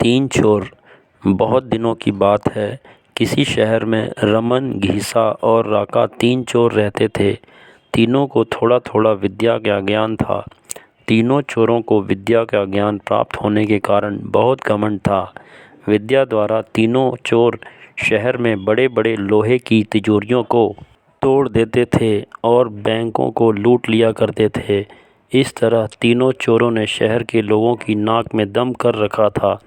तीन चोर। बहुत दिनों की बात है। किसी शहर में रमन, घीसा और राका तीन चोर रहते थे। तीनों को थोड़ा थोड़ा विद्या का ज्ञान था। तीनों चोरों को विद्या का ज्ञान प्राप्त होने के कारण बहुत घमंड था। विद्या द्वारा तीनों चोर शहर में बड़े बड़े लोहे की तिजोरियों को तोड़ देते थे और बैंकों को लूट लिया करते थे। इस तरह तीनों चोरों ने शहर के लोगों की नाक में दम कर रखा था।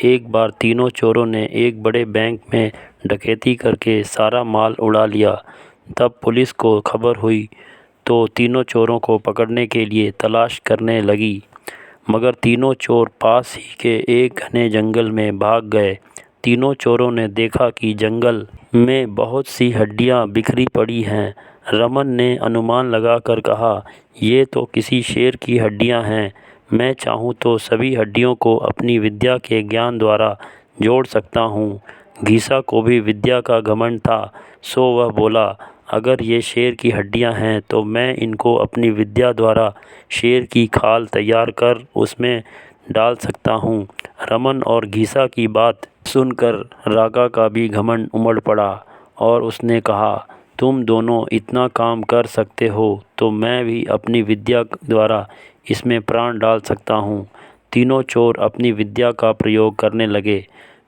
एक बार तीनों चोरों ने एक बड़े बैंक में डकैती करके सारा माल उड़ा लिया। तब पुलिस को खबर हुई तो तीनों चोरों को पकड़ने के लिए तलाश करने लगी, मगर तीनों चोर पास ही के एक घने जंगल में भाग गए। तीनों चोरों ने देखा कि जंगल में बहुत सी हड्डियां बिखरी पड़ी हैं। रमन ने अनुमान लगाकर कहा, ये तो किसी शेर की हड्डियां हैं। मैं चाहूँ तो सभी हड्डियों को अपनी विद्या के ज्ञान द्वारा जोड़ सकता हूँ। घीसा को भी विद्या का घमंड था, सो वह बोला, अगर ये शेर की हड्डियां हैं तो मैं इनको अपनी विद्या द्वारा शेर की खाल तैयार कर उसमें डाल सकता हूँ। रमन और घीसा की बात सुनकर राका का भी घमंड उमड़ पड़ा और उसने कहा, तुम दोनों इतना काम कर सकते हो तो मैं भी अपनी विद्या द्वारा इसमें प्राण डाल सकता हूँ। तीनों चोर अपनी विद्या का प्रयोग करने लगे।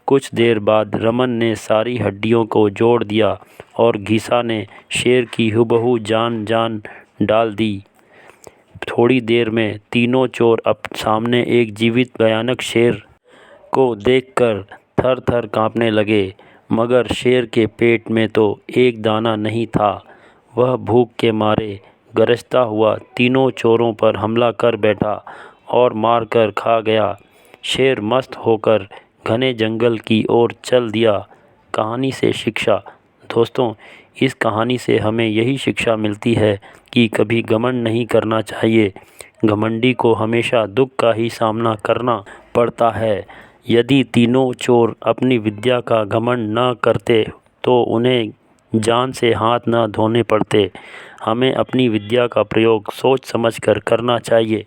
कुछ देर बाद रमन ने सारी हड्डियों को जोड़ दिया और घीसा ने शेर की हुबहू जान डाल दी। थोड़ी देर में तीनों चोर अब सामने एक जीवित भयानक शेर को देखकर थर थर कांपने लगे, मगर शेर के पेट में तो एक दाना नहीं था। वह भूख के मारे गरजता हुआ तीनों चोरों पर हमला कर बैठा और मार कर खा गया। शेर मस्त होकर घने जंगल की ओर चल दिया। कहानी से शिक्षा। दोस्तों, इस कहानी से हमें यही शिक्षा मिलती है कि कभी घमंड नहीं करना चाहिए। घमंडी को हमेशा दुख का ही सामना करना पड़ता है। यदि तीनों चोर अपनी विद्या का घमंड न करते तो उन्हें जान से हाथ न धोने पड़ते। हमें अपनी विद्या का प्रयोग सोच समझकर करना चाहिए।